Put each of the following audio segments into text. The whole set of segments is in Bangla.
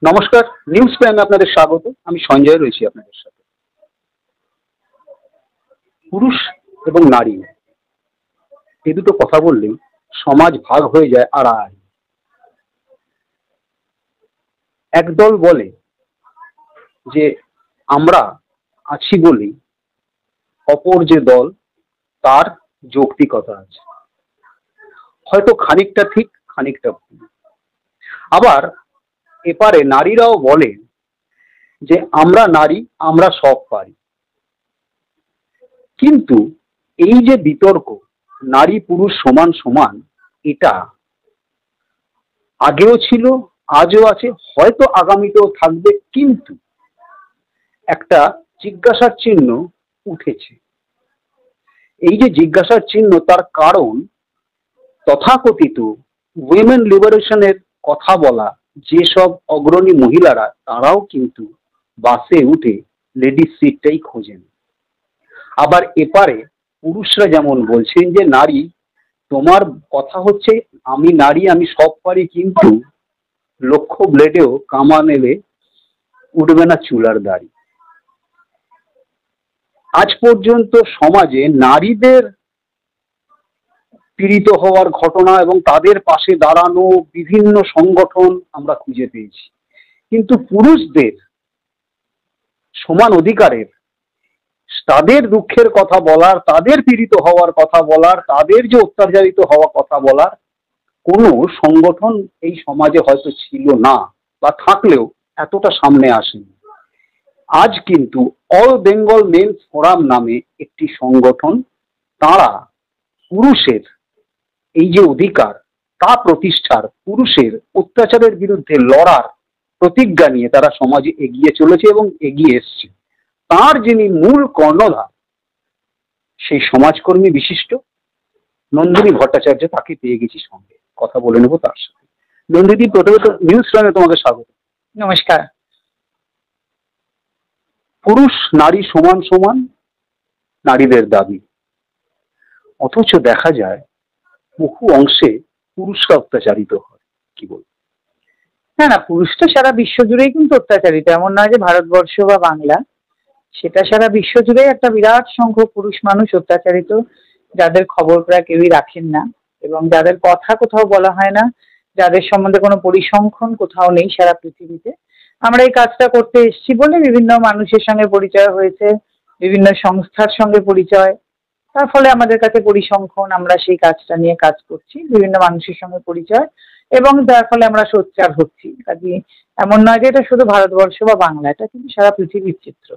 নমস্কার, নিউজ প্রাইমে আপনাদের স্বাগত। আমি সঞ্জয় রয়েছি আপনাদের সাথে। পুরুষ এবং নারী এই দুটো কথা বললেই সমাজ ভাগ হয়ে যায় আড়াআড়ি। একদল বলে যে আমরা আছি বলেই অপর যে দল তার যৌক্তিকতা আছে, হয়তো খানিকটা ঠিক খানিকটা ভুল। আবার এপারে নারীরাও বলে যে আমরা নারী, আমরা সব পারি। কিন্তু এই যে বিতর্ক নারী পুরুষ সমান সমান, এটা আগেও ছিল, আজও আছে, হয়তো আগামীতেও থাকবে। কিন্তু একটা জিজ্ঞাসার চিহ্ন উঠেছে। এই যে জিজ্ঞাসার চিহ্ন, তার কারণ তথাকথিত উইমেন লিবারেশনের কথা বলা যেসব অগ্রণী মহিলারা, তারাও কিন্তু বাসে উঠে লেডিস সিটটাই খোঁজেন। আবার এপারে পুরুষরা যেমন বলছেন যে নারী, তোমার কথা হচ্ছে আমি নারী, আমি সব পারি, কিন্তু লক্ষ ব্লেডেও কামান এলে উঠবে না চুলার দাড়ি। আজ পর্যন্ত সমাজে নারীদের পীড়িত হওয়ার ঘটনা এবং তাদের পাশে দাঁড়ানো বিভিন্ন সংগঠন আমরা খুঁজে পেয়েছি, কিন্তু পুরুষদের সমান অধিকারের, তাদের দুঃখের কথা বলার, তাদের পীড়িত হওয়ার কথা বলার, তাদের যে অত্যাচারিত হওয়া কথা বলার কোনো সংগঠন এই সমাজে হয়তো ছিল না, বা থাকলেও এতটা সামনে আসেনি। আজ কিন্তু অল বেঙ্গল মেন্স ফোরাম নামে একটি সংগঠন, তারা পুরুষের এই যে অধিকার তা প্রতিষ্ঠার, পুরুষের অত্যাচারের বিরুদ্ধে লড়ার প্রতিজ্ঞা নিয়ে তারা সমাজে এগিয়ে চলেছে এবং এগিয়ে এসছে। তার যিনি মূল কর্ণধার, সেই সমাজকর্মী বিশিষ্ট নন্দিনী ভট্টাচার্য, তাকে পেয়ে গেছি সঙ্গে, কথা বলে নেবো তার সাথে। নন্দিনী, প্রথমত নিউজ প্রাইমে তোমাকে স্বাগত। নমস্কার। পুরুষ নারী সমান সমান নারীদের দাবি, অথচ দেখা যায় বহু অংশে পুরুষরা অত্যাচারিত হয়। কি বল? না, পুরুষ তো সারা বিশ্ব জুড়েই কিন্তু অত্যাচারিত, এমন নয় যে ভারতবর্ষ বা বাংলা, সেটা সারা বিশ্ব জুড়েই একটা বিরাট সংখ্যক পুরুষ মানুষ অত্যাচারিত, যাদের খবর প্রায় কেউই রাখেন না এবং যাদের কথা কোথাও বলা হয় না, যাদের সম্বন্ধে কোনো পরিসংখ্যান কোথাও নেই সারা পৃথিবীতে। আমরা এই কাজটা করতে এসেছি বলে বিভিন্ন মানুষের সঙ্গে পরিচয় হয়েছে, বিভিন্ন সংস্থার সঙ্গে পরিচয়, তার ফলে আমাদের কাছে পরিসংখ্যান, আমরা সেই কাজটা নিয়ে কাজ করছি, বিভিন্ন মানুষের সঙ্গে পরিচয়, এবং যার ফলে আমরা সোচ্চার হচ্ছি। কাজে এমন নয় যে এটা শুধু ভারতবর্ষ বা বাংলা, এটা কিন্তু সারা পৃথিবীর চিত্র।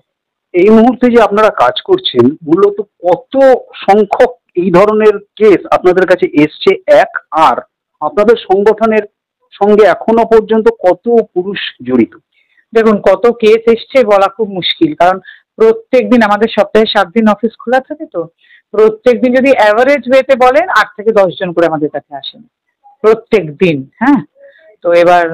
এই মুহূর্তে যে আপনারা কাজ করছেন, মূলত কত সংখ্যক এই ধরনের কেস আপনাদের কাছে এসছে এক, আর আপনাদের সংগঠনের সঙ্গে এখনো পর্যন্ত কত পুরুষ জড়িত? দেখুন, কত কেস এসছে বলা খুব মুশকিল, কারণ প্রত্যেক দিন আমাদের সপ্তাহে 7 দিন অফিস খোলা থাকে, তো প্রত্যেক দিন যদি অ্যাভারেজ ওয়েতে বলেন 8 থেকে 10 জন করে আমাদের কাছে আসেন প্রত্যেক দিন। হ্যাঁ, তো এবার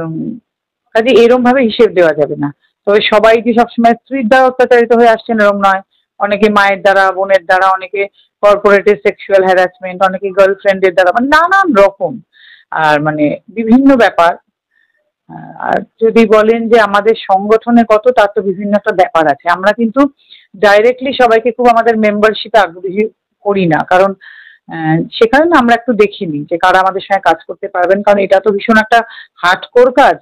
কাজে এরকম ভাবে হিসেব দেওয়া যাবে না। তবে সবাই যে সবসময় স্ত্রীর দ্বারা অত্যাচারিত হয়ে আসছেন এরকম নয়, অনেকে মায়ের দ্বারা, বোনের দ্বারা, অনেকে কর্পোরেটের সেক্সুয়াল হ্যারাসমেন্ট, অনেকে গার্লফ্রেন্ডের দ্বারা, মানে নানান রকম, আর মানে বিভিন্ন ব্যাপার। আর যদি বলেন যে আমাদের সংগঠনে কত, তার তো বিভিন্ন একটা ব্যাপার আছে। আমরা কিন্তু ডাইরেক্টলি সবাইকে খুব আমাদের মেম্বারশিপে আগ্রহী করি না, কারণ সেখানে না আমরা একটু দেখিনি যে কারা আমাদের সঙ্গে কাজ করতে পারবেন, কারণ এটা তো ভীষণ একটা হার্ডকোর কাজ।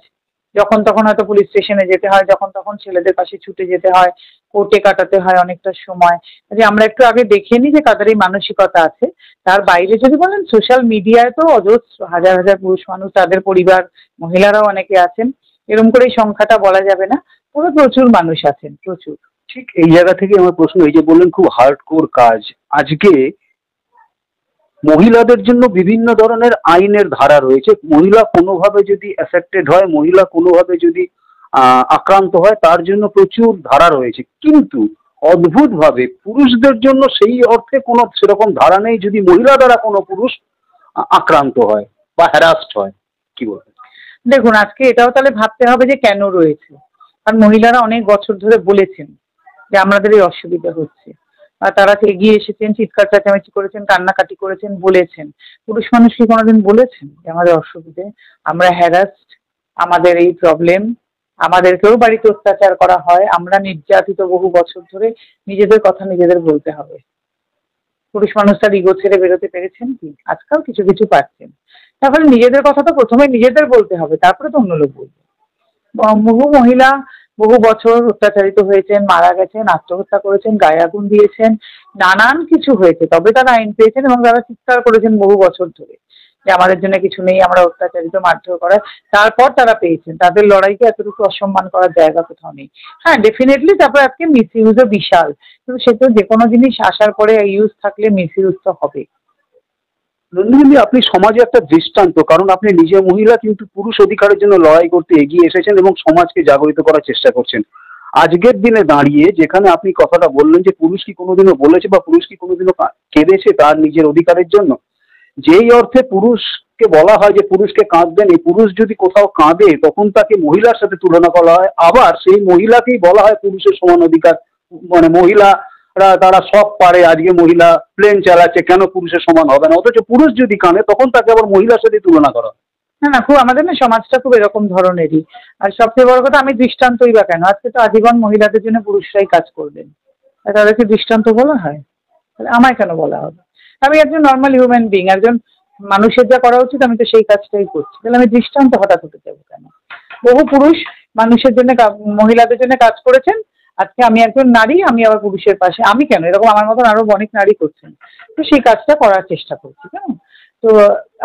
যখন তখন হয়তো পুলিশ স্টেশনে যেতে হয়, যখন তখন ছেলেদের পাশে ছুটে যেতে হয়, কোর্টে কাটাতে হয় অনেকটা সময়। যে আমরা একটু আগে দেখে নিই যে কাদের এই মানসিকতা আছে। তার বাইরে যদি বলেন, সোশ্যাল মিডিয়ায় তো অজস্র হাজার হাজার পুরুষ মানুষ, তাদের পরিবার, মহিলারাও অনেকে আছেন, এরকম করে এই সংখ্যাটা বলা যাবে না, তবে প্রচুর মানুষ আছেন, প্রচুর। ঠিক এই জায়গা থেকে আমার প্রশ্ন, এই যে বললেন খুব হার্ডকোর কাজ, আজকে মহিলাদের জন্য বিভিন্ন ধরনের আইনের ধারা রয়েছে। মহিলা কোনোভাবে যদি এফেক্টেড হয়, মহিলা কোনোভাবে যদি আক্রান্ত হয়, তার জন্য প্রচুর ধারা রয়েছে, কিন্তু অদ্ভুতভাবে পুরুষদের জন্য সেই অর্থে কোনো সেরকম ধারা নেই যদি মহিলা দ্বারা কোনো পুরুষ আক্রান্ত হয় বা হ্যারাস্ট হয়। কি বলবেন? দেখুন, আজকে এটাও তাহলে ভাবতে হবে যে কেন রয়েছে। কারণ মহিলারা অনেক বছর ধরে বলেছেন যে আমাদের এই অসুবিধা হচ্ছে, আর তারা এগিয়ে এসেছেন, চিৎকার চেঁচামেচি করেছেন, কান্নাকাটি করেছেন, বলেছেন। পুরুষ মানুষ কি কোনোদিন বলেছেন যে আমাদের অসুবিধে, আমরা হ্যারাসড, আমাদের এই প্রবলেম, আমাদেরকেও বাড়িতে অত্যাচার করা হয়, আমরা নির্যাতিত বহু বছর ধরে। নিজেদের কথা নিজেদের বলতে হবে। পুরুষ মানুষ তার ইগো ছেড়ে বেরোতে পেরেছেন কি? আজকাল কিছু কিছু পারছেন। তারপরে নিজেদের কথা তো প্রথমে নিজেদের বলতে হবে, তারপরে তো অন্য লোক বলবে। বহু মহিলা বহু বছর অত্যাচারিত হয়েছেন, মারা গেছেন, আত্মহত্যা করেছেন, গায়ে আগুন দিয়েছেন, নানান কিছু হয়েছে, তবে তারা আইন পেয়েছেন এবং তারা চিৎকার করেছেন বহু বছর ধরে যে আমাদের জন্য কিছু নেই, আমরা অত্যাচারিত, মারধর করা। তারপর তারা পেয়েছেন। তাদের লড়াইকে এতটুকু অসম্মান করার জায়গা কোথাও নেই। হ্যাঁ, ডেফিনেটলি তারপর আজকে মিস ইউজও বিশাল, কিন্তু সে তো যে কোনো জিনিস আসার পরে ইউজ থাকলে মিস ইউজ তো হবে। নন্দিনী, আপনি সমাজে একটা দৃষ্টান্ত, কারণ আপনি নিজে মহিলা কিন্তু পুরুষ অধিকারের জন্য লড়াই করতে এগিয়ে এসেছেন এবং সমাজকে জাগরিত করার চেষ্টা করছেন। আজকের দিনে দাঁড়িয়ে যেখানে আপনি কথাটা বললেন যে পুরুষ কি কোনোদিনও বলেছে বা পুরুষ কি কোনোদিনও কেঁদেছে তার নিজের অধিকারের জন্য, যেই অর্থে পুরুষকে বলা হয় যে পুরুষকে কাঁদবেন, এই পুরুষ যদি কোথাও কাঁদে তখন তাকে মহিলার সাথে তুলনা করা হয়, আবার সেই মহিলাকেই বলা হয় পুরুষের সমান অধিকার, মানে মহিলারা তারা সব পারে, আজকে মহিলা প্লেন চালাচ্ছে, কেন পুরুষের সমান হবে না? অথচ পুরুষ যদি কাঁদে তখন তাকে আবার মহিলার সাথে তুলনা করা হয়। না না, খুব আমাদের না সমাজটা খুব এরকম ধরনেরই। আর সবচেয়ে বড় কথা, আমি দৃষ্টান্তই বা কেন? আজকে তো আজীবন মহিলাদের জন্য পুরুষরাই কাজ করবেন, আর তাদেরকে দৃষ্টান্ত বলা হয়? তাহলে আমায় কেন বলা হবে? আমি একজন নর্মাল হিউম্যান বিং, একজন মানুষের যা করা উচিত আমি তো সেই কাজটাই করছি, তাহলে আমি দৃষ্টান্ত হঠাৎ হতে যাবো কেন? বহু পুরুষ মানুষের জন্য মহিলাদের জন্য কাজ করেছেন। আজকে আমি একজন নারী, আমি আবার পুরুষের পাশে, আমি কেন? এরকম আমার মতন আরো অনেক নারী করছেন, তো সেই কাজটা করার চেষ্টা করছি, কেন? তো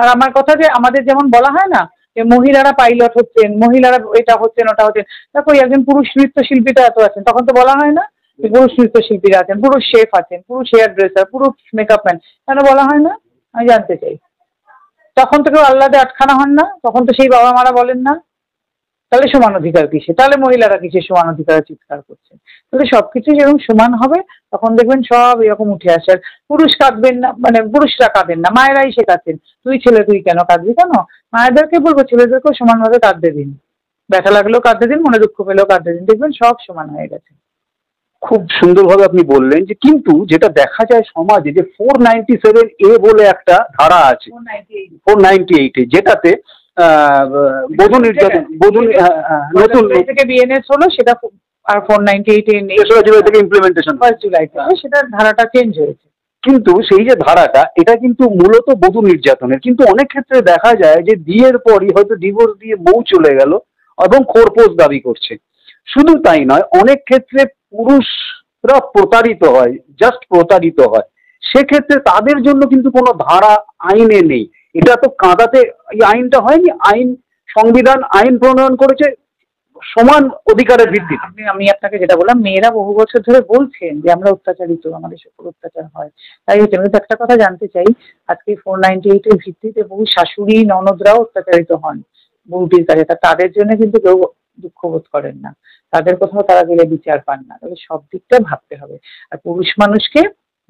আর আমার কথা যে আমাদের যেমন বলা হয় না যে মহিলারা পাইলট হচ্ছেন, মহিলারা এটা হচ্ছেন ওটা হচ্ছেন, তারপর একজন পুরুষ নৃত্যশিল্পীটা এত আছেন, তখন তো বলা হয় না যে পুরুষ নৃত্যশিল্পীরা আছেন, পুরুষ শেফ আছেন, পুরুষ হেয়ার ড্রেসার, পুরুষ মেকআপ ম্যান, কেন বলা হয় না? আমি জানতে চাই। তখন তো কেউ আহ্লাদে আটখানা হন না, তখন তো সেই বাবা মারা বলেন না। তাহলে সমান অধিকার কিসে? তাহলে মহিলারা কিসে সমান অধিকারের চিৎকার করছেন? তাহলে সবকিছু যেরকম সমান হবে তখন দেখবেন সব এরকম উঠে আসে। আর পুরুষ কাঁদবেন না, মানে পুরুষরা কাঁদেন না, মায়েরাই শেখাচ্ছেন তুই ছেলে তুই কেন কাঁদবি কেন? মায়েদেরকে বলবো ছেলেদেরকেও সমানভাবে কাঁদতে দিন, ব্যথা লাগলেও কাঁদতে দিন, মনে দুঃখ পেলেও কাঁদতে দিন, দেখবেন সব সমান হয়ে গেছে। খুব সুন্দরভাবে আপনি বললেন যে কিন্তু যেটা দেখা যায় সমাজে যে 497A বলে একটা ধারা আছে, 498 যেটাতে বধূ নির্যাতন, বধূ নতুন থেকে বিএনএস হলো সেটা, আর 498 জুলাই থেকে ইমপ্লিমেন্টেশন, 1 জুলাই থেকে সেটার ধারাটা চেঞ্জ হয়েছে। কিন্তু সেই যে ধারাটা, এটা কিন্তু মূলত বধূ নির্যাতনের। কিন্তু অনেক ক্ষেত্রে দেখা যায় যে বিয়ের পরই হয়তো ডিভোর্স দিয়ে বউ চলে গেল এবং খোরপোশ দাবি করছে। শুধু তাই নয়, অনেক ক্ষেত্রে পুরুষরা প্রতারিত হয়, জাস্ট প্রতারিত হয়, সেক্ষেত্রে তাদের জন্য কিন্তু কোনো ধারা আইনে নেই। এটা তো কাঁদাতে এই আইনটা হয়নি, আইন সংবিধান আইন প্রণয়ন করেছে সমান অধিকারের ভিত্তিতে। আমি আপনাকে যেটা বললাম, মেয়েরা বহু বছর ধরে বলছেন যে আমরা অত্যাচারিত, আমাদের উপর অত্যাচার হয়, তাই হচ্ছে। আমি তো একটা কথা জানতে চাই, আজকে 498 ভিত্তিতে বহু শাশুড়ি ননদরাও অত্যাচারিত হন বউটির কাছে, তাদের জন্য কিন্তু কেউ দুঃখ বোধ করেন না, তাদের কোথাও তারা গেলে বিচার পান না। তবে সব দিকটা ভাবতে হবে। আর পুরুষ মানুষকে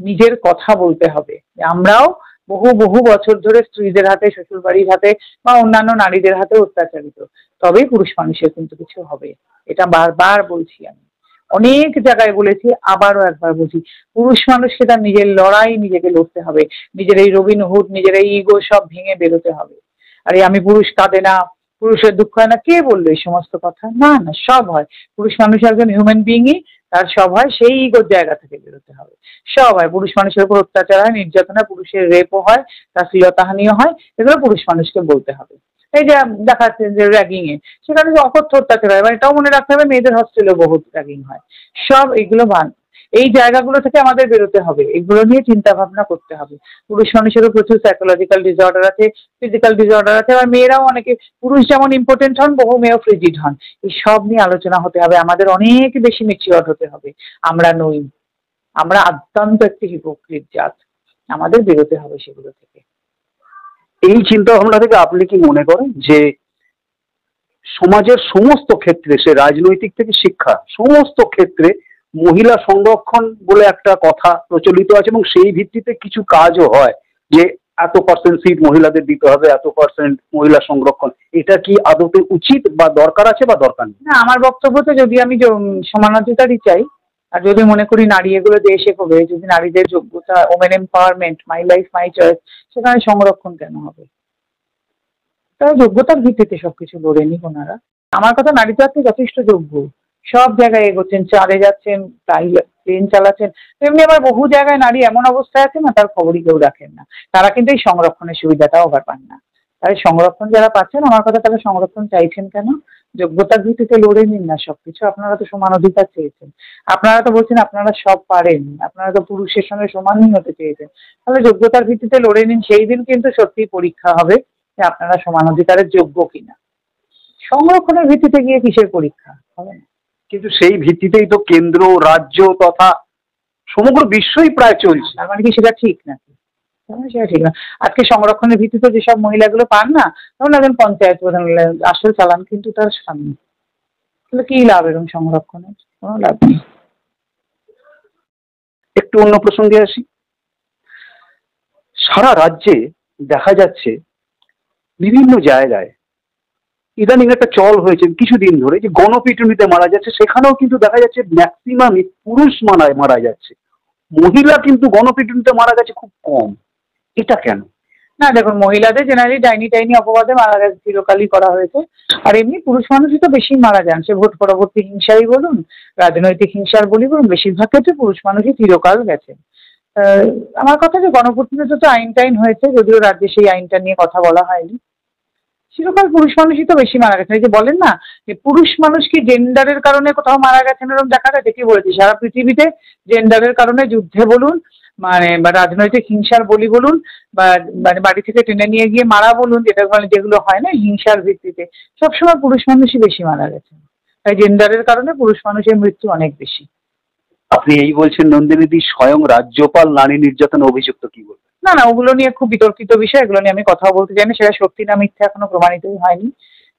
নিজের কথা বলতে হবে যে আমরাও বহু বহু বছর ধরে স্ত্রীদের হাতে, শ্বশুর বাড়ির হাতে বা অন্যান্য নারীদের হাতে অত্যাচারিত, তবেই পুরুষ মানুষের কিন্তু কিছু হবে। এটা বারবার বলছি, আমি অনেক জায়গায় বলেছি, আবারও একবার বলছি, পুরুষ মানুষকে তার নিজের লড়াই নিজেকে লড়তে হবে, নিজের এই রবিনহুড, নিজের এই ইগো সব ভেঙে বেরোতে হবে। আরে আমি পুরুষ কাঁদে না, পুরুষের দুঃখ হয় না, কে বললো এই সমস্ত কথা? না না, সব হয়। পুরুষ মানুষ একজন হিউম্যান বিইংই, তার সব হয়, সেই ইগোর জায়গা থেকে বেরোতে হবে। সব হয়, পুরুষ মানুষের উপর অত্যাচার হয়, নির্যাতন হয়, পুরুষের রেপও হয়, তার শ্লীলতাহানিও হয়, এগুলো পুরুষ মানুষকে বলতে হবে। এই যে দেখাচ্ছেন যে র্যাগিং এ, সেখানে যে অকথ্য অত্যাচার হয়, মানে এটাও মনে রাখতে হবে মেয়েদের হস্টেলেও বহুত র্যাগিং হয়। সব এগুলো এই জায়গাগুলো থেকে আমাদের বেরোতে হবে, এগুলো নিয়ে চিন্তা ভাবনা করতে হবে। পুরুষ মানুষেরও প্রচুর সাইকোলজিক্যাল ডিসঅর্ডার আছে, ফিজিক্যাল ডিসঅর্ডার আছে, আর মেয়েরাও অনেকে, পুরুষ যেমন ইম্পর্টেন্ট হন, বহু মেয়েও ফ্রিজিড হন। এই সব নিয়ে আলোচনা হতে হবে, আমাদের অনেক বেশি ম্যাচিওর হতে হবে। আমরা নই, আমরা অত্যন্ত একটি হিপোক্রিট জাত, আমাদের বেরোতে হবে সেগুলো থেকে। এই চিন্তা ভাবনা থেকে আপনি কি মনে করেন যে সমাজের সমস্ত ক্ষেত্রে, সে রাজনৈতিক থেকে শিক্ষা, সমস্ত ক্ষেত্রে মহিলা সংরক্ষণ বলে একটা কথা প্রচলিত আছে এবং সেই ভিত্তিতে কিছু কাজও হয় যে এত পার্সেন্ট সিট মহিলাদের দিতে হবে, এত পার্সেন্ট মহিলা সংরক্ষণ, এটা কি আদতে উচিত বা দরকার আছে বা দরকার নেই? না, আমার বক্তব্য তো, যদি আমি সমানাধিকারই চাই, আর যদি মনে করি নারী এগুলো দেশে হবে, যদি নারীদের যোগ্যতা, women empowerment, my life my choice, সেখানে সংরক্ষণ কেন হবে? তারা যোগ্যতার ভিত্তিতে সবকিছু লড়ে নিক ওনারা। আমার কথা, নারী তো আজকে যথেষ্ট যোগ্য, সব জায়গায় এগোচ্ছেন, চারে যাচ্ছেন, ট্রেন চালাচ্ছেন। তেমনি আবার বহু জায়গায় নারী এমন অবস্থায় আছে না, তার খবরই কেউ রাখেন না। তারা কিন্তু এই সংরক্ষণের সুবিধাটাও আবার পান না। তাই সংরক্ষণ যারা পাচ্ছেন, আমার কথা, তারা সংরক্ষণ চাইছেন কেন? যোগ্যতার ভিত্তিতে লড়ে নিন না সবকিছু। আপনারা তো সমান অধিকার চেয়েছেন, আপনারা তো বলছেন আপনারা সব পারেন, আপনারা তো পুরুষের সঙ্গে সমানই হতে চেয়েছেন। তাহলে যোগ্যতার ভিত্তিতে লড়ে নিন, সেই দিন কিন্তু সত্যি পরীক্ষা হবে যে আপনারা সমান অধিকারের যোগ্য কিনা। সংরক্ষণের ভিত্তিতে গিয়ে কিসের পরীক্ষা হবে না? কিন্তু সেই ভিত্তিতেই তো কেন্দ্র, রাজ্য তথা সমগ্র বিশ্বই প্রায় চলছে। তার মানে কি সেটা ঠিক নাকি? তার মানে সেটা ঠিক না। আজকে সংরক্ষণের ভিত্তিতে যেসব মহিলাগুলো পান না, ধরুন একজন পঞ্চায়েত প্রধান, আসল চালান কিন্তু তার স্বামী, তাহলে কি লাভ এরকম সংরক্ষণের? কোনো লাভ নেই। একটু অন্য প্রসঙ্গে আসি। সারা রাজ্যে দেখা যাচ্ছে বিভিন্ন জায়গায় ইদানিং একটা চল হয়েছে কিছুদিন ধরে, যে গণপিটুনিতে মারা যাচ্ছে, সেখানেও কিন্তু দেখা যাচ্ছে ম্যাক্সিমামই পুরুষ মারা যাচ্ছে, মহিলা কিন্তু গণপিটুনিতে মারা গেছে খুব কম। এটা কেন? না দেখুন, মহিলাদের জেনারেলি ডাইনি টাইনি অপবাদে মারা গেছে, চিরকালই করা হয়েছে। আর এমনি পুরুষ মানুষই তো বেশি মারা যান, সে ভোট পরবর্তী হিংসাই বলুন, রাজনৈতিক হিংসার বলি বলুন, বেশিরভাগ ক্ষেত্রে পুরুষ মানুষই চিরকাল গেছেন। আমার কথা যে গণপ্রতিনিধিত্ব তো আইন টাইন হয়েছে, যদিও রাজ্যে সেই আইনটা নিয়ে কথা বলা হয়নি। চিরকাল পুরুষ মানুষই তো বেশি মারা গেছেন। এই যে বলেন না যে পুরুষ মানুষ কি জেন্ডারের কারণে কোথাও মারা গেছেন, এরকম দেখা গেছে? কি বলেছি, সারা পৃথিবীতে জেন্ডারের কারণে যুদ্ধে বলুন, মানে বা রাজনৈতিক হিংসার বলি বলুন, বা মানে বাড়ি থেকে টেনে নিয়ে গিয়ে মারা বলুন, যেটা মানে যেগুলো হয় না হিংসার ভিত্তিতে, সবসময় পুরুষ মানুষই বেশি মারা গেছেন। তাই জেন্ডারের কারণে পুরুষ মানুষের মৃত্যু অনেক বেশি। আপনি এই বলছেন নন্দিনীদি, স্বয়ং রাজ্যপাল নারী নির্যাতন অভিযুক্ত, কি বলবেন? না না, ওগুলো নিয়ে খুব বিতর্কিত বিষয়, এগুলো নিয়ে আমি কথা বলতে চাই না। সেটা সত্যি না মিথ্যা এখনো প্রমাণিতই হয়নি।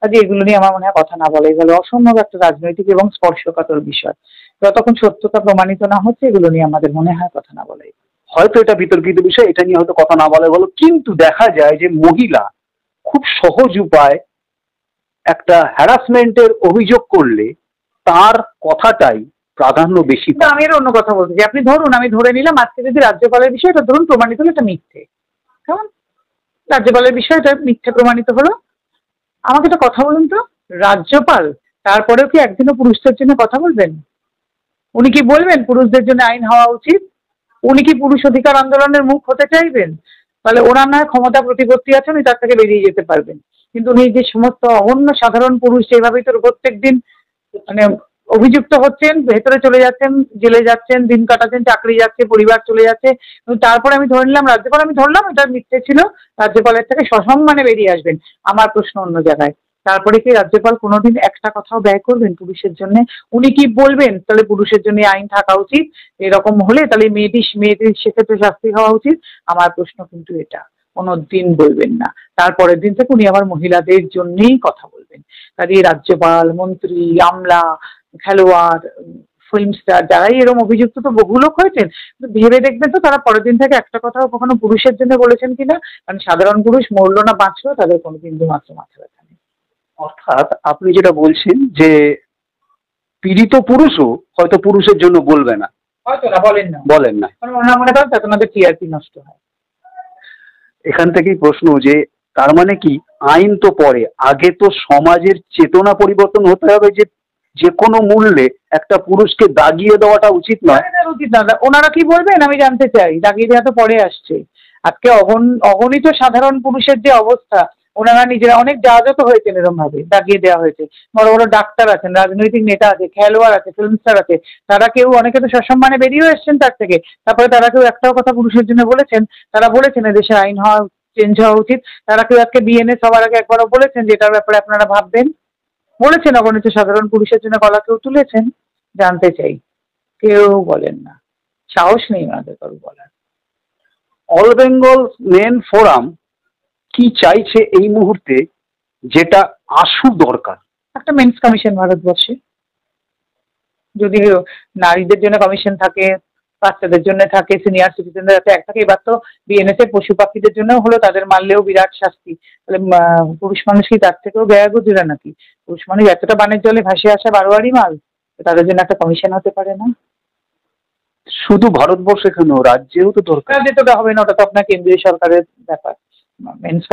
কাজে এগুলো নিয়ে আমার মনে হয় কথা না বলাই ভালো। অসম্ভব একটা রাজনৈতিক এবং স্পর্শকাতর বিষয়, যতক্ষণ সত্যতা প্রমাণিত না হচ্ছে এগুলো নিয়ে আমাদের মনে হয় কথা না বলাই। হয়তো এটা বিতর্কিত বিষয়, এটা নিয়ে হয়তো কথা না বলা ভালো, কিন্তু দেখা যায় যে মহিলা খুব সহজ উপায় একটা হ্যারাসমেন্টের অভিযোগ করলে তার কথাটাই প্রাধান্য বেশি কিন্তু পায়। আমি এর অন্য কথা বলতে চাই। আপনি ধরুন, আমি ধরে নিলাম আজকে যদি রাজ্যপালের বিষয়টা ধরুন প্রমাণিত হলো এটা মিথ্যে, কেমন? রাজ্যপালের বিষয়টা মিথ্যে প্রমাণিত হলো, আমাকে একটা কথা বলুন তো, রাজ্যপাল তারপরেও কি একদিনও পুরুষদের জন্য কথা বলবেন? উনি কি বলবেন পুরুষদের জন্য আইন হওয়া উচিত? উনি কি পুরুষ অধিকার আন্দোলনের মুখ হতে চাইবেন? তাহলে ওনার নয় ক্ষমতা প্রতিপত্তি আছে, উনি তার থেকে বেরিয়ে যেতে পারবেন। কিন্তু উনি যে সমস্ত অন্য সাধারণ পুরুষ যেভাবেই তো প্রত্যেক দিন মানে অভিযুক্ত হচ্ছেন, ভেতরে চলে যাচ্ছেন, জেলে যাচ্ছেন, দিন কাটাচ্ছেন, চাকরি যাচ্ছে, পরিবার চলে যাচ্ছে, কিন্তু তারপরে আমি ধরে নিলাম রাজ্যপাল, আমি ধরলাম এটা মিথ্যে ছিল, রাজ্যপালের থেকে সসম্মানে বেরিয়ে আসবেন। আমার প্রশ্ন অন্য জায়গায়, তারপরে কি রাজ্যপাল কোনোদিন একটা কথাও ব্যয় করবেন পুরুষের জন্য? উনি কি বলবেন তাহলে পুরুষের জন্য আইন থাকা উচিত, এরকম হলে তাহলে মেয়েটির সেক্ষেত্রে শাস্তি হওয়া উচিত? আমার প্রশ্ন কিন্তু এটা। কোনোদিন বলবেন না। তারপরের দিন থেকে উনি আবার মহিলাদের জন্যেই কথা বলবেন। কাজে রাজ্যপাল, মন্ত্রী, আমলা, খেলোয়াড়, ফিল্ম স্টার যারাই এরকম অভিযুক্ত তো বহু লোক হয়েছেন, ভেবে দেখবেন তো তারা পরের দিন থেকে একটা কথাও কখনো পুরুষের জন্য বলেছেন কিনা। কারণ সাধারণ পুরুষ মরলো না বাঁচলো, তাদের কোনো বিন্দু মাত্র মাথা ব্যথা নেই। অর্থাৎ আপনি যেটা বলছেন যে পীড়িত পুরুষও হয়তো পুরুষের জন্য বলবে না। হয়তো না, বলেন না, কারণ ওনারা মনে করেন তাতে ওনাদের টিআরপি নষ্ট হয়। এখান থেকেই প্রশ্ন যে তার মানে কি আইন তো পরে, আগে তো সমাজের চেতনা পরিবর্তন হতে হবে যে যে কোনো মূল্যে একটা পুরুষকে দাগিয়ে দেওয়াটা উচিত নয়। উচিত না। ওনারা কি বলবেন আমি জানতে চাই। দাগিয়ে দেওয়া তো পরে আসছে। আজকে অগণিত সাধারণ পুরুষের যে অবস্থা, ওনারা নিজেরা অনেক জাহাজত হয়েছেন এরকম ভাবে দাগিয়ে দেওয়া হয়েছে। বড় বড় ডাক্তার আছেন, রাজনৈতিক নেতা আছে, খেলোয়াড় আছে, ফিল্ম স্টার আছে, তারা কেউ অনেকে তো সসম্মানে বেরিয়েও এসছেন তার থেকে। তারপরে তারা কেউ একটাও কথা পুরুষের জন্য বলেছেন? তারা বলেছেন এদেশের আইন হওয়া চেঞ্জ হওয়া উচিত? তারা কেউ আজকে বিএনএস সবার আগে একবারও বলেছেন যে এটার ব্যাপারে আপনারা ভাববেন? বলেছেন অগণিত সাধারণ পুরুষের জন্য গলা কেউ তুলেছেন? জানতে চাই। কেউ বলেন না, সাহস নেই ওনাদের কারো বলার। অল বেঙ্গল মেন ফোরাম কি চাইছে এই মুহূর্তে, যেটা আশু দরকার? একটা মেন্স কমিশন ভারতবর্ষে, যদি নারীদের জন্য কমিশন থাকে, বাচ্চাদের জন্য থাকে, সিনিয়র সিটিজেনদের যাতে এক থাকে। এবার তো বিএনএস এর পশু পাখিদের জন্য হলো, তাদের মারলেও বিরাট শাস্তি। তাহলে পুরুষ মানুষ কি তার থেকেও ব্যয় গুজরা নাকি? পুরুষ মানুষ এতটা বানের জলে ভাসে আসা বারোয়ারি মাল, তাদের জন্য একটা কমিশন হতে পারে না? শুধু ভারতবর্ষে কেন, রাজ্যেও তো দরকার। রাজ্যে তো হবে না, ওটা তো আপনার কেন্দ্রীয় সরকারের ব্যাপার। মেন্স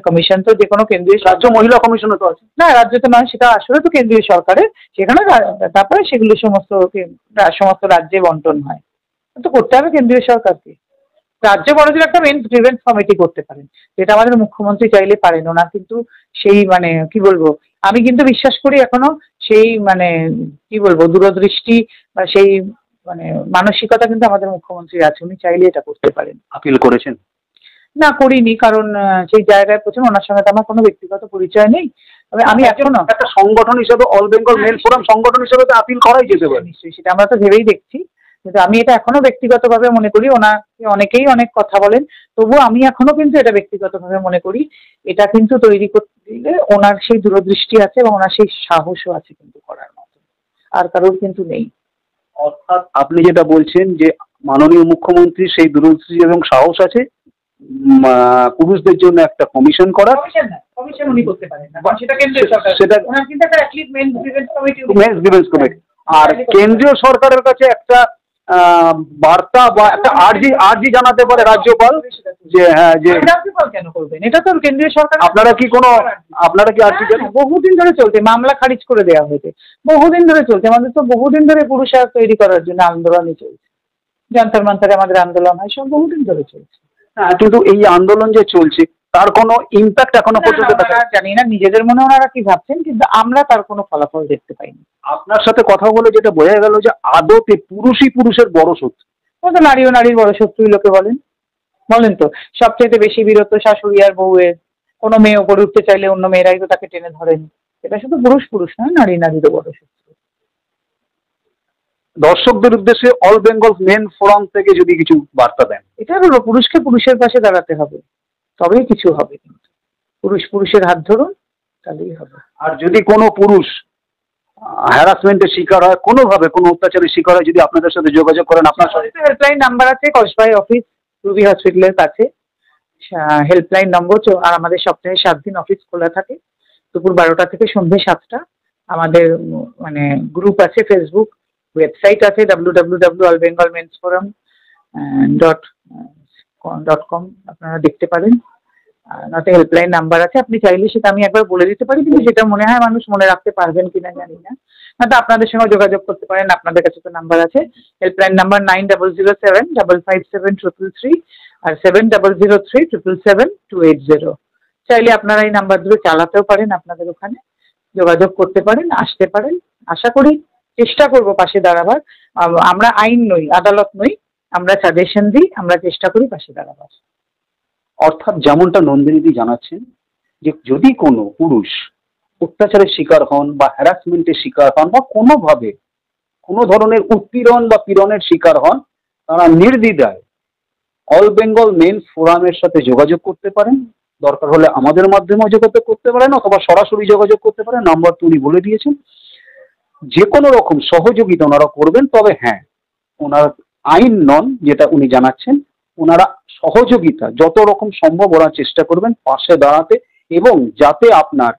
কমিশন তো যে কোনো কেন্দ্রীয় রাজ্য মহিলা কমিশনও তো আছে। না, রাজ্যতে নয়, সেটা আসলে তো কেন্দ্রীয় সরকারের, সেখানে তারপরে সেগুলো সমস্ত সমস্ত রাজ্যে বন্টন হয়, তো করতে হবে কেন্দ্রীয় সরকারকে। রাজ্য বড়জোর একটা মেন্স গ্রিভেন্স কমিটি করতে পারেন, যেটা আমাদের মুখ্যমন্ত্রী চাইলে পারেন। ওনার কিন্তু সেই মানে কি বলবো, আমি কিন্তু বিশ্বাস করি এখনো সেই মানে কি বলবো দূরদৃষ্টি বা সেই মানে মানসিকতা কিন্তু আমাদের মুখ্যমন্ত্রী আছে, উনি চাইলে এটা করতে পারেন। আপিল করেছেন? না, করিনি, কারণ সেই জায়গায় প্রথমে ওনার সঙ্গে তো আমার কোনো ব্যক্তিগত পরিচয় নেই। তবে আমি এখনো একটা সংগঠন হিসেবে, অল বেঙ্গল মেল ফোরাম সংগঠন হিসেবে তো আপিল করাই যেতে পারে। নিশ্চয়ই, সেটা আমরা তো ভেবেই দেখছি, কিন্তু আমি এটা এখনো ব্যক্তিগতভাবে মনে করি। ওনাকে অনেকেই অনেক কথা বলেন, তবুও আমি এখনো কিন্তু এটা ব্যক্তিগতভাবে মনে করি এটা কিন্তু তৈরি করতে দিলে ওনার সেই দূরদৃষ্টি আছে এবং ওনার সেই সাহসও আছে কিন্তু করার মতো, আর কারোর কিন্তু নেই। অর্থাৎ আপনি যেটা বলছেন যে মাননীয় মুখ্যমন্ত্রী সেই দূরদৃষ্টি এবং সাহস আছে পুরুষদের জন্য একটা কমিশন করার। কমিশন উনি করতে পারেন না, সেটা কেন্দ্রীয় সরকার, সেটা ওনার কিন্তু একটা অ্যাটলিস্ট মেন্স গ্রিভেন্স কমিটি, আর কেন্দ্রীয় সরকারের কাছে একটা বার্তা বা একটা আর্জি জানাতে পারে রাজ্যপাল যে হ্যাঁ, যে রাজ্যপাল কেন করবেন, এটা তো কেন্দ্রীয় সরকার। আপনারা কি আর্জি জানেন? বহুদিন ধরে চলছে, মামলা খারিজ করে দেওয়া হয়েছে, বহুদিন ধরে চলছে। আমাদের তো বহুদিন ধরে পুরুষার তৈরি করার জন্য আন্দোলনই চলছে, যন্তর মন্তরে আমাদের আন্দোলন হয়, সব বহুদিন ধরে চলছে। হ্যাঁ, কিন্তু এই আন্দোলন যে চলছে তার কোনো ইম্প্যাক্ট এখনো পর্যন্ত জানি না, নিজেদের মনে ওনারা কি ভাবছেন, কিন্তু আমরা তার কোনো ফলাফল দেখতে পাইনি। আপনার সাথে কথা বলে যেটা বোঝা গেল যে আদতে পুরুষই পুরুষের বড় শত্রু। ও তো নারীও নারীর বড় শত্রুই লোকে বলেন তো। সবচেয়ে বেশি বিরত শাশুড়ি আর বউয়ের। কোনো মেয়ে ওপরে উঠতে চাইলে অন্য মেয়েরাই তো তাকে টেনে ধরেন। এটা শুধু পুরুষ নয়, নারীরও বড় শত্রু। দর্শকদের উদ্দেশ্যে অল বেঙ্গল মেন ফোরাম থেকে যদি কিছু বার্তা দেন। এটা হলো পুরুষকে পুরুষের পাশে দাঁড়াতে হবে, তবেই কিছু হবে। কিন্তু পুরুষের হাত ধরুন, তাহলেই হবে। আর যদি কোনো পুরুষ হ্যারাসমেন্টের শিকার হয়, কোনোভাবে কোনো অত্যাচারের শিকার হয়, যদি আপনাদের সাথে যোগাযোগ করেন, আপনার সাথে হেল্পলাইন নাম্বার আছে কসবাই অফিস রুবি হসপিটালের কাছে, হেল্পলাইন নম্বর। আর আমাদের সপ্তাহে 7 দিন অফিস খোলা থাকে, দুপুর 12টা থেকে সন্ধ্যে 7টা। আমাদের মানে গ্রুপ আছে ফেসবুক, ওয়েবসাইট আছে www.allbengalmensforum.com, আপনারা দেখতে পারেন। নয়তো হেল্পলাইন নাম্বার আছে, আপনি চাইলে সেটা আমি একবার বলে দিতে পারি, কিন্তু সেটা মনে হয় মানুষ মনে রাখতে পারবেন কিনা জানি না। নয়তো আপনাদের সঙ্গে যোগাযোগ করতে পারেন, আপনাদের কাছে তো নাম্বার আছে। হেল্পলাইন নাম্বার 9007773333 আর 7003777280। চাইলে আপনারা এই নাম্বার ধরে চালাতেও পারেন, আপনাদের ওখানে যোগাযোগ করতে পারেন, আসতে পারেন। আশা করি চেষ্টা করব পাশে দাঁড়াবার। আমরা আইন নই, আদালত নই, আমরা সাজেশন দিই, আমরা চেষ্টা করি পাশে দাঁড়াবার। অর্থাৎ যেমনটা নন্দিনীদি জানাচ্ছেন যে যদি কোনো পুরুষ অত্যাচারের শিকার হন বা হ্যারাসমেন্টের শিকার হন বা কোনোভাবে কোনো ধরনের উৎপীড়ন বা পীড়নের শিকার হন, তারা নির্দ্বিধায় অল বেঙ্গল মেন ফোরামের সাথে যোগাযোগ করতে পারেন। দরকার হলে আমাদের মাধ্যমে যোগাযোগ করতে পারেন, অথবা সরাসরি যোগাযোগ করতে পারেন। নাম্বার তো উনি বলে দিয়েছেন। যে কোনো রকম সহযোগিতা ওনারা করবেন। তবে হ্যাঁ, ওনার আইন নন, যেটা উনি জানাচ্ছেন, ওনারা সহযোগিতা যত রকম সম্ভব ওরা চেষ্টা করবেন পাশে দাঁড়াতে, এবং যাতে আপনার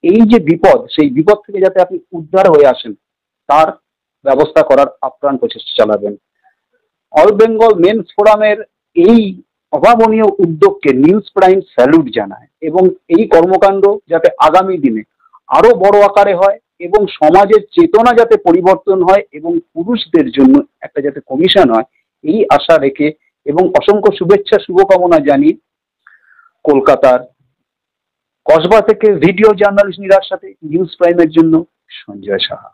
এই যে বিপদ, সেই বিপদ থেকে যাতে আপনি উদ্ধার হয়ে আসেন তার ব্যবস্থা করার আপ্রাণ প্রচেষ্টা চালাবেন। অল বেঙ্গল মেন ফোরামের এই অভাবনীয় উদ্যোগকে নিউজ প্রাইম স্যালুট জানায়, এবং এই কর্মকাণ্ড যাতে আগামী দিনে আরো বড় আকারে হয় এবং সমাজের চেতনা যাতে পরিবর্তন হয় এবং পুরুষদের জন্য একটা যাতে কমিশন হয়, এই আশা রেখে এবং অসংখ্য শুভেচ্ছা শুভকামনা জানিয়ে কলকাতার কসবা থেকে ভিডিও জার্নালিস্ট নীরার সাথে নিউজ প্রাইমের জন্য সঞ্জয় সাহা।